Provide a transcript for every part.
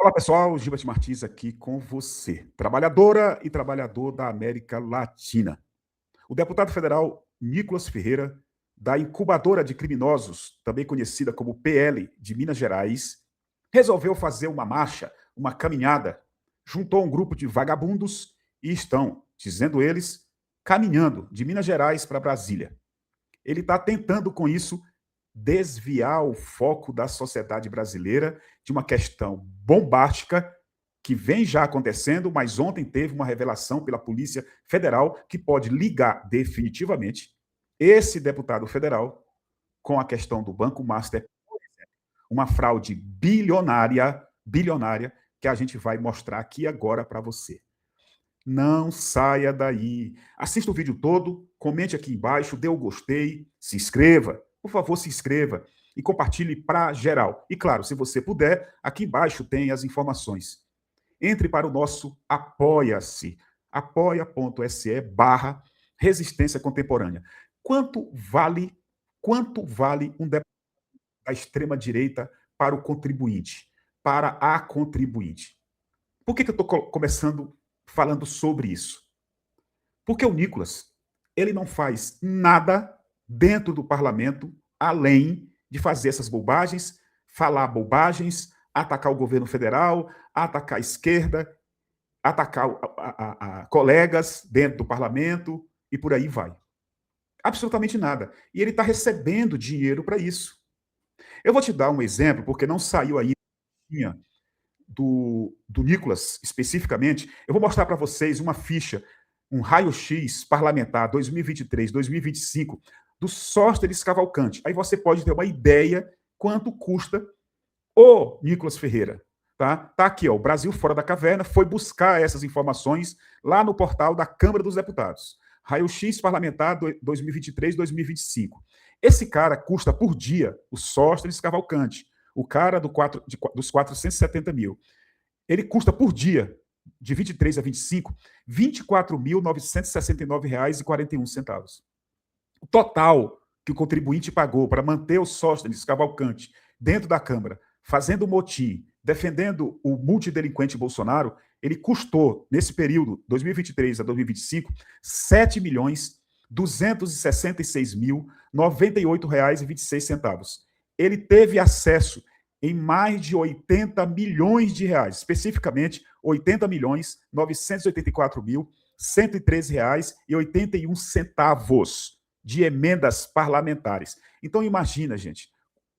Olá pessoal, Gilbert Martins aqui com você, trabalhadora e trabalhador da América Latina. O deputado federal Nicolas Ferreira, da incubadora de criminosos, também conhecida como PL de Minas Gerais, resolveu fazer uma marcha, uma caminhada, juntou um grupo de vagabundos e estão, dizendo eles, caminhando de Minas Gerais para Brasília. Ele está tentando com isso desviar o foco da sociedade brasileira de uma questão bombástica que vem já acontecendo, mas ontem teve uma revelação pela Polícia Federal que pode ligar definitivamente esse deputado federal com a questão do Banco Master, uma fraude bilionária, que a gente vai mostrar aqui agora para você. Não saia daí. Assista o vídeo todo, comente aqui embaixo, dê o gostei, se inscreva. Por favor, se inscreva e compartilhe para geral. E claro, se você puder, aqui embaixo tem as informações. Entre para o nosso Apoia-se, apoia.se/resistência contemporânea. Quanto vale um deputado da extrema-direita para o contribuinte, para a contribuinte? Por que eu estou começando falando sobre isso? Porque o Nicolas, ele não faz nada dentro do parlamento, além de fazer essas bobagens, falar bobagens, atacar o governo federal, atacar a esquerda, atacar colegas dentro do parlamento e por aí vai. Absolutamente nada. E ele está recebendo dinheiro para isso. Eu vou te dar um exemplo, porque não saiu ainda do Nicolas especificamente. Eu vou mostrar para vocês uma ficha, um raio-x parlamentar 2023-2025 do Sóstenes Cavalcante. Aí você pode ter uma ideia quanto custa o Nicolas Ferreira. Tá aqui, ó, o Brasil Fora da Caverna foi buscar essas informações lá no portal da Câmara dos Deputados. Raio-x parlamentar 2023-2025. Esse cara custa por dia, o Sóstenes Cavalcante, o cara dos 470 mil. Ele custa por dia, de 23 a 25, R$ 24.969,41. O total que o contribuinte pagou para manter o Sóstenes Cavalcante dentro da Câmara, fazendo motim, defendendo o multidelinquente Bolsonaro, ele custou, nesse período, 2023 a 2025, R$ 7.266.098,26. Ele teve acesso em mais de 80 milhões de reais, especificamente R$ 80.984.113,81 de emendas parlamentares. Então imagina, gente,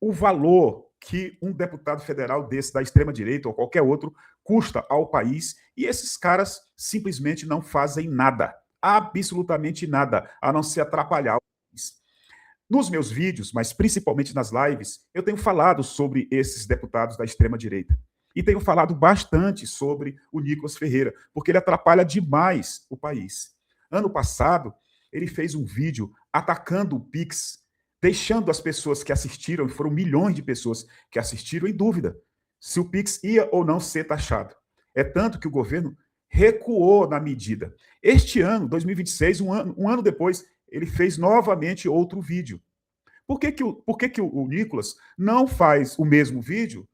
o valor que um deputado federal desse da extrema-direita ou qualquer outro custa ao país, e esses caras simplesmente não fazem nada, absolutamente nada, a não se atrapalhar o país. Nos meus vídeos, mas principalmente nas lives, eu tenho falado sobre esses deputados da extrema-direita. E tenho falado bastante sobre o Nicolas Ferreira, porque ele atrapalha demais o país. Ano passado, ele fez um vídeo atacando o Pix, deixando as pessoas que assistiram, e foram milhões de pessoas que assistiram, em dúvida se o Pix ia ou não ser taxado. É tanto que o governo recuou na medida. Este ano, 2026, um ano depois, ele fez novamente outro vídeo. Por que o Nicolas não faz o mesmo vídeo,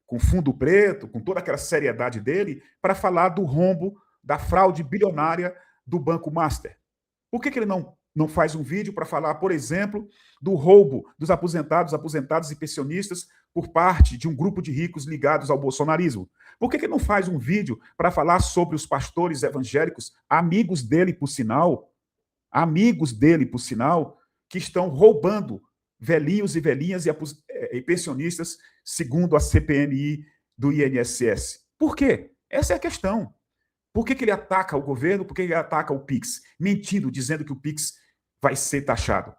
com fundo preto, com toda aquela seriedade dele, para falar do rombo, da fraude bilionária do Banco Master? Por que ele não faz um vídeo para falar, por exemplo, do roubo dos aposentados e pensionistas por parte de um grupo de ricos ligados ao bolsonarismo? Por que ele não faz um vídeo para falar sobre os pastores evangélicos, amigos dele, por sinal, que estão roubando velhinhos e velhinhas e pensionistas, segundo a CPMI do INSS? Por quê? Essa é a questão. Por que ele ataca o governo? Por que ele ataca o Pix? Mentindo, dizendo que o Pix vai ser taxado.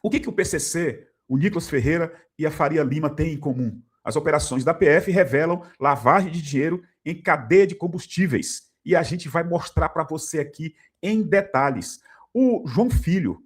O que o PCC, o Nicolas Ferreira e a Faria Lima têm em comum? As operações da PF revelam lavagem de dinheiro em cadeia de combustíveis. E a gente vai mostrar para você aqui em detalhes. O João Filho,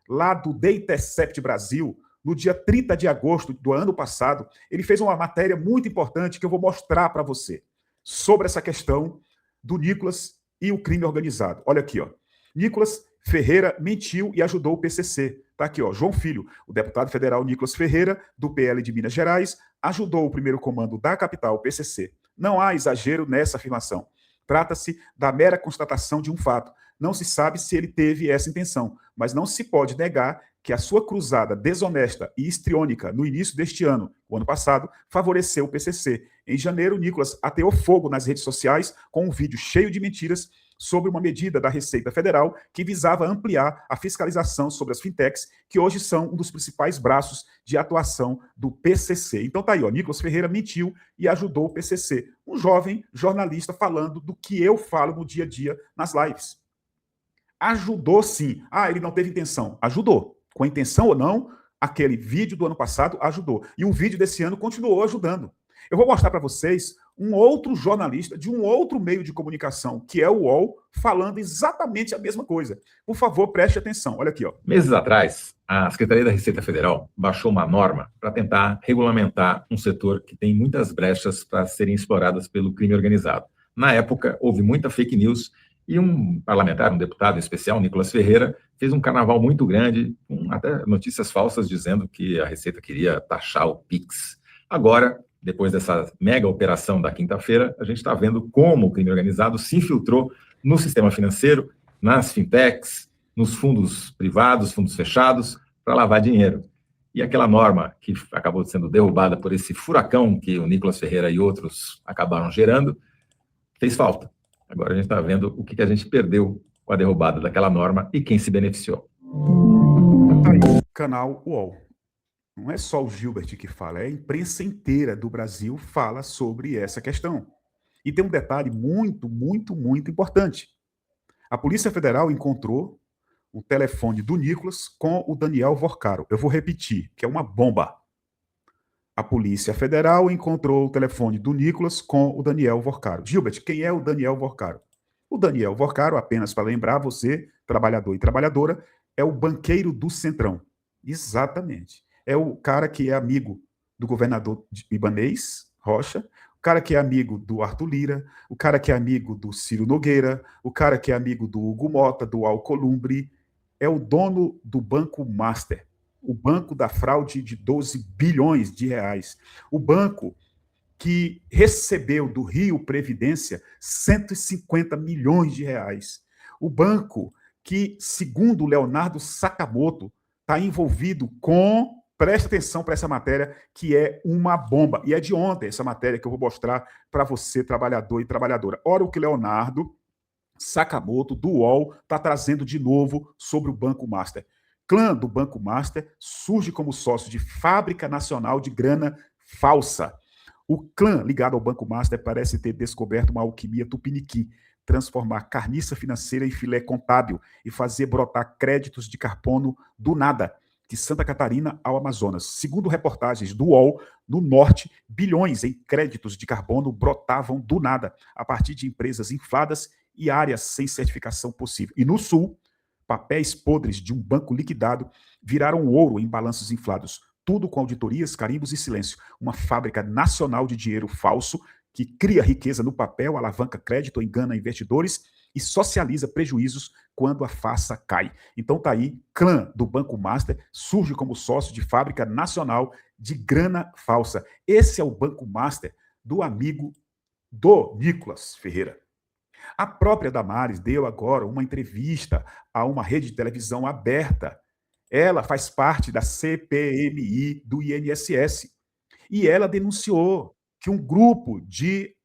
lá do The Intercept Brasil, no dia 30 de agosto do ano passado, ele fez uma matéria muito importante que eu vou mostrar para você sobre essa questão do Nicolas e o crime organizado. Olha aqui, ó. Nicolas Ferreira mentiu e ajudou o PCC. Tá aqui, ó, João Filho, o deputado federal Nicolas Ferreira, do PL de Minas Gerais, ajudou o primeiro comando da capital, PCC. Não há exagero nessa afirmação. Trata-se da mera constatação de um fato. Não se sabe se ele teve essa intenção, mas não se pode negar que a sua cruzada desonesta e histriônica no início deste ano, o ano passado, favoreceu o PCC. Em janeiro, Nicolas ateou fogo nas redes sociais com um vídeo cheio de mentiras sobre uma medida da Receita Federal que visava ampliar a fiscalização sobre as fintechs, que hoje são um dos principais braços de atuação do PCC. Então tá aí, ó, Nicolas Ferreira mentiu e ajudou o PCC. Um jovem jornalista falando do que eu falo no dia a dia nas lives. Ajudou sim. Ah, ele não teve intenção. Ajudou. Com intenção ou não, aquele vídeo do ano passado ajudou. E o vídeo desse ano continuou ajudando. Eu vou mostrar para vocês um outro jornalista de um outro meio de comunicação, que é o UOL, falando exatamente a mesma coisa. Por favor, preste atenção. Olha aqui, ó. Meses atrás, a Secretaria da Receita Federal baixou uma norma para tentar regulamentar um setor que tem muitas brechas para serem exploradas pelo crime organizado. Na época, houve muita fake news e um parlamentar, um deputado em especial, Nicolas Ferreira, fez um carnaval muito grande, com até notícias falsas dizendo que a Receita queria taxar o Pix. Agora, depois dessa mega operação da quinta-feira, a gente está vendo como o crime organizado se infiltrou no sistema financeiro, nas fintechs, nos fundos privados, fundos fechados, para lavar dinheiro. E aquela norma que acabou sendo derrubada por esse furacão que o Nicolas Ferreira e outros acabaram gerando, fez falta. Agora a gente está vendo o que a gente perdeu com a derrubada daquela norma e quem se beneficiou. Tá aí, canal UOL. Não é só o Gilbert que fala, é a imprensa inteira do Brasil fala sobre essa questão. E tem um detalhe muito, muito, muito importante. A Polícia Federal encontrou o telefone do Nicolas com o Daniel Vorcaro. Eu vou repetir, que é uma bomba. A Polícia Federal encontrou o telefone do Nicolas com o Daniel Vorcaro. Gilbert, quem é o Daniel Vorcaro? O Daniel Vorcaro, apenas para lembrar você, trabalhador e trabalhadora, é o banqueiro do Centrão. Exatamente. É o cara que é amigo do governador Ibanez Rocha, o cara que é amigo do Arthur Lira, o cara que é amigo do Ciro Nogueira, o cara que é amigo do Hugo Mota, do Alcolumbre, é o dono do Banco Master, o banco da fraude de 12 bilhões de reais, o banco que recebeu do Rio Previdência 150 milhões de reais, o banco que, segundo Leonardo Sakamoto, está envolvido com... Presta atenção para essa matéria, que é uma bomba. E é de ontem essa matéria que eu vou mostrar para você, trabalhador e trabalhadora. Olha o que Leonardo Sakamoto, do UOL, está trazendo de novo sobre o Banco Master. Clã do Banco Master surge como sócio de fábrica nacional de grana falsa. O clã ligado ao Banco Master parece ter descoberto uma alquimia tupiniquim, transformar carniça financeira em filé contábil e fazer brotar créditos de carbono do nada, de Santa Catarina ao Amazonas. Segundo reportagens do UOL, no norte, bilhões em créditos de carbono brotavam do nada, a partir de empresas infladas e áreas sem certificação possível. E no sul, papéis podres de um banco liquidado viraram ouro em balanços inflados. Tudo com auditorias, carimbos e silêncio. Uma fábrica nacional de dinheiro falso que cria riqueza no papel, alavanca crédito, engana investidores e socializa prejuízos quando a farsa cai. Então tá aí, clã do Banco Master surge como sócio de fábrica nacional de grana falsa. Esse é o Banco Master do amigo do Nicolas Ferreira. A própria Damares deu agora uma entrevista a uma rede de televisão aberta. Ela faz parte da CPMI do INSS. E ela denunciou que um grupo de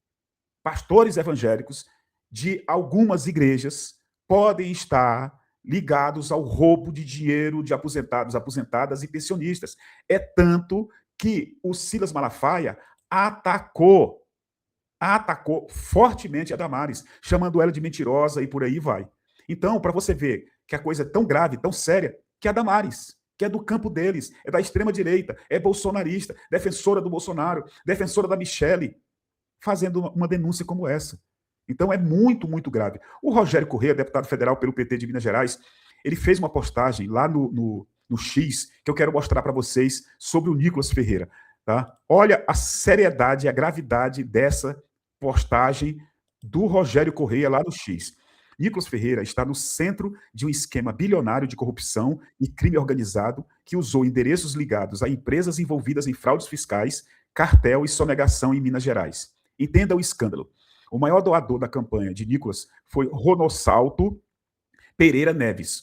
pastores evangélicos de algumas igrejas podem estar ligados ao roubo de dinheiro de aposentados, aposentadas e pensionistas. É tanto que o Silas Malafaia atacou fortemente a Damares, chamando ela de mentirosa e por aí vai. Então, para você ver que a coisa é tão grave, tão séria, que a Damares, que é do campo deles, é da extrema-direita, é bolsonarista, defensora do Bolsonaro, defensora da Michelle, fazendo uma denúncia como essa. Então é muito, muito grave. O Rogério Correia, deputado federal pelo PT de Minas Gerais, ele fez uma postagem lá no X, que eu quero mostrar para vocês sobre o Nicolas Ferreira. Tá? Olha a seriedade e a gravidade dessa postagem do Rogério Correia lá no X. Nicolas Ferreira está no centro de um esquema bilionário de corrupção e crime organizado que usou endereços ligados a empresas envolvidas em fraudes fiscais, cartel e sonegação em Minas Gerais. Entenda o escândalo. O maior doador da campanha de Nicolas foi Ronossalto Pereira Neves,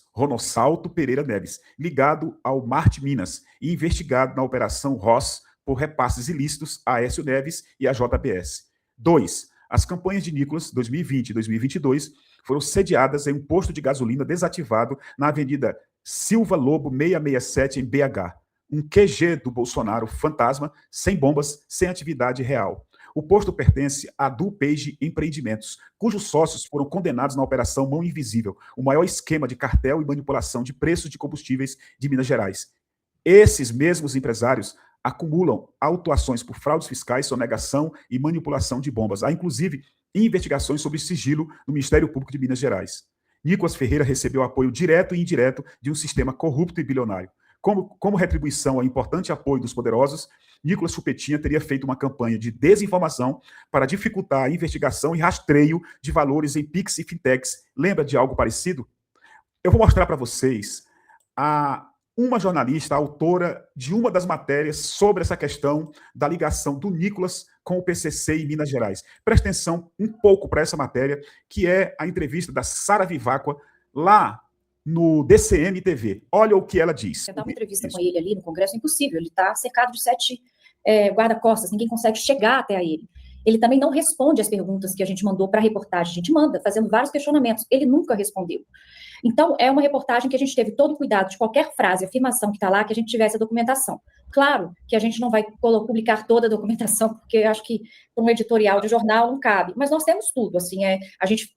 ligado ao Marte Minas e investigado na Operação Ross por repasses ilícitos a Aécio Neves e a JBS. 2. As campanhas de Nicolas, 2020 e 2022, foram sediadas em um posto de gasolina desativado na Avenida Silva Lobo 667, em BH. Um QG do Bolsonaro fantasma, sem bombas, sem atividade real. O posto pertence à DuPage Empreendimentos, cujos sócios foram condenados na Operação Mão Invisível, o maior esquema de cartel e manipulação de preços de combustíveis de Minas Gerais. Esses mesmos empresários acumulam autuações por fraudes fiscais, sonegação e manipulação de bombas. Há, inclusive, investigações sobre sigilo no Ministério Público de Minas Gerais. Nicolas Ferreira recebeu apoio direto e indireto de um sistema corrupto e bilionário. Como retribuição ao importante apoio dos poderosos, Nicolas Chupetinha teria feito uma campanha de desinformação para dificultar a investigação e rastreio de valores em Pix e Fintechs. Lembra de algo parecido? Eu vou mostrar para vocês uma jornalista, autora de uma das matérias sobre essa questão da ligação do Nicolas com o PCC em Minas Gerais. Presta atenção um pouco para essa matéria, que é a entrevista da Sara Viváqua, lá no DCM TV. Olha o que ela diz. Você dá uma entrevista com ele ali no Congresso, é impossível. Ele está cercado de 7 guarda-costas, ninguém consegue chegar até ele. Ele também não responde às perguntas que a gente mandou para a reportagem. A gente manda, fazendo vários questionamentos. Ele nunca respondeu. Então, é uma reportagem que a gente teve todo o cuidado de qualquer frase, afirmação que está lá, que a gente tivesse a documentação. Claro que a gente não vai publicar toda a documentação, porque eu acho que para um editorial de jornal não cabe. Mas nós temos tudo, assim, a gente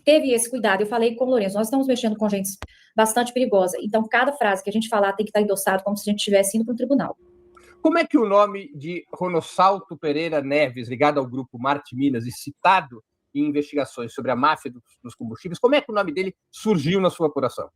teve esse cuidado. Eu falei com o Lourenço, nós estamos mexendo com gente bastante perigosa. Então, cada frase que a gente falar tem que estar endossado como se a gente estivesse indo para um tribunal. Como é que o nome de Ronossalto Pereira Neves, ligado ao grupo Marte Minas e citado em investigações sobre a máfia dos combustíveis, como é que o nome dele surgiu na sua apuração?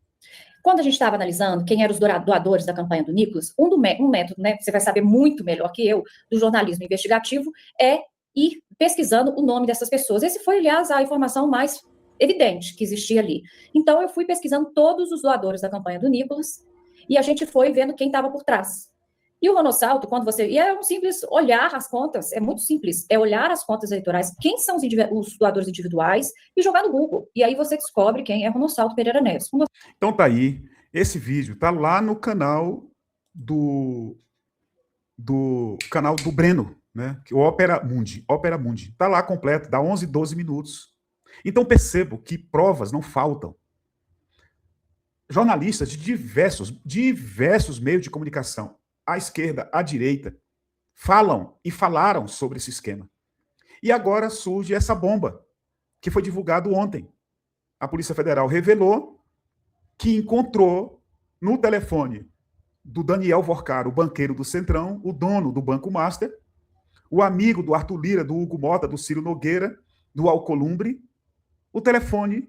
Quando a gente estava analisando quem eram os doadores da campanha do Nicolas, um método, né, você vai saber muito melhor que eu, do jornalismo investigativo, é ir pesquisando o nome dessas pessoas. Esse foi, aliás, a informação mais evidente que existia ali. Então, eu fui pesquisando todos os doadores da campanha do Nicolas e a gente foi vendo quem estava por trás. E o Ronossalto, quando você... E é um simples olhar as contas, é muito simples, é olhar as contas eleitorais, quem são os doadores individuais, e jogar no Google. E aí você descobre quem é Ronossalto Pereira Neves. Então tá aí, esse vídeo tá lá no canal do Breno, né? O Opera Mundi. Tá lá completo, dá 11, 12 minutos. Então percebo que provas não faltam. Jornalistas de diversos meios de comunicação, à esquerda, à direita, falam e falaram sobre esse esquema. E agora surge essa bomba, que foi divulgado ontem. A Polícia Federal revelou que encontrou no telefone do Daniel Vorcaro, o banqueiro do Centrão, o dono do Banco Master, o amigo do Arthur Lira, do Hugo Mota, do Ciro Nogueira, do Alcolumbre, o telefone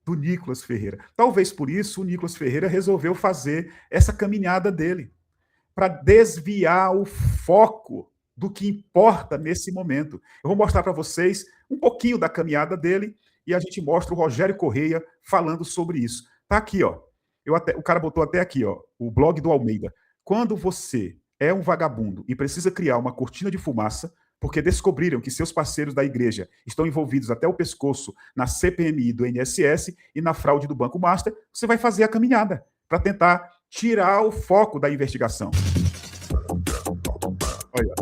do Nicolas Ferreira. Talvez por isso o Nicolas Ferreira resolveu fazer essa caminhada dele, para desviar o foco do que importa nesse momento. Eu vou mostrar para vocês um pouquinho da caminhada dele e a gente mostra o Rogério Correia falando sobre isso. Tá aqui, ó. O cara botou até aqui, ó, o blog do Almeida. Quando você é um vagabundo e precisa criar uma cortina de fumaça, porque descobriram que seus parceiros da igreja estão envolvidos até o pescoço na CPMI do INSS e na fraude do Banco Master, você vai fazer a caminhada para tentar tirar o foco da investigação. Olha,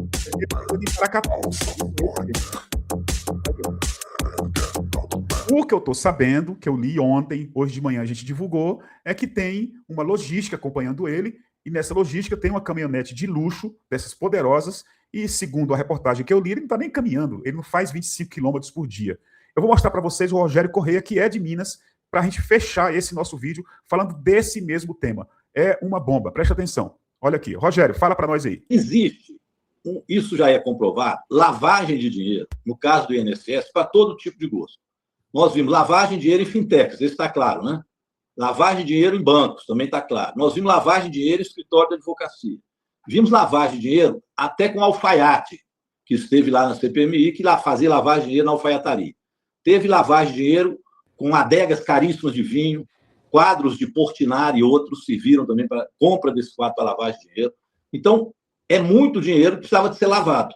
o que eu estou sabendo, que eu li ontem, hoje de manhã a gente divulgou, é que tem uma logística acompanhando ele, e nessa logística tem uma caminhonete de luxo, dessas poderosas, e segundo a reportagem que eu li, ele não está nem caminhando, ele não faz 25 quilômetros por dia. Eu vou mostrar para vocês o Rogério Correia, que é de Minas, para a gente fechar esse nosso vídeo falando desse mesmo tema. É uma bomba, presta atenção. Olha aqui, Rogério, fala para nós aí. Existe, isso já é comprovado, lavagem de dinheiro, no caso do INSS, para todo tipo de gosto. Nós vimos lavagem de dinheiro em fintechs, isso está claro, né? Lavagem de dinheiro em bancos, também está claro. Nós vimos lavagem de dinheiro em escritório de advocacia. Vimos lavagem de dinheiro até com alfaiate, que esteve lá na CPMI, que lá fazia lavagem de dinheiro na alfaiataria. Teve lavagem de dinheiro com adegas caríssimas de vinho, quadros de Portinari e outros serviram também para compra desse quadro para lavagem de dinheiro. Então, é muito dinheiro que precisava de ser lavado.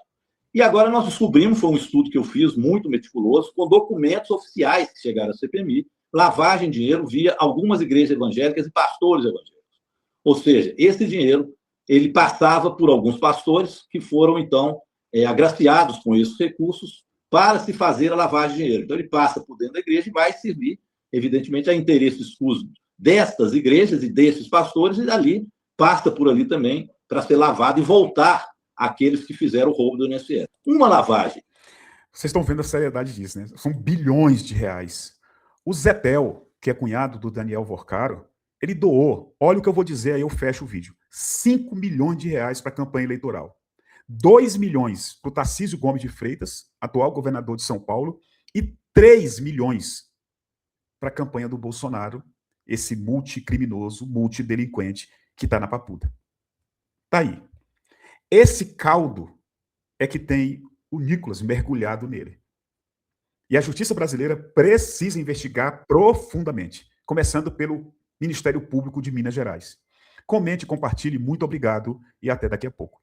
E agora nós descobrimos, foi um estudo que eu fiz, muito meticuloso, com documentos oficiais que chegaram à CPMI, lavagem de dinheiro via algumas igrejas evangélicas e pastores evangélicos. Ou seja, esse dinheiro ele passava por alguns pastores que foram, então, agraciados com esses recursos para se fazer a lavagem de dinheiro. Então, ele passa por dentro da igreja e vai servir, evidentemente, a interesse escuso destas igrejas e desses pastores, e dali passa por ali também para ser lavado e voltar àqueles que fizeram o roubo do INSS. Uma lavagem. Vocês estão vendo a seriedade disso, né? São bilhões de reais. O Zetel, que é cunhado do Daniel Vorcaro, ele doou, olha o que eu vou dizer, aí eu fecho o vídeo, 5 milhões de reais para a campanha eleitoral. 2 milhões para o Tarcísio Gomes de Freitas, atual governador de São Paulo, e 3 milhões para a campanha do Bolsonaro, esse multicriminoso, multidelinquente que está na papuda. Tá aí. Esse caldo é que tem o Nicolas mergulhado nele. E a justiça brasileira precisa investigar profundamente, começando pelo Ministério Público de Minas Gerais. Comente, compartilhe, muito obrigado e até daqui a pouco.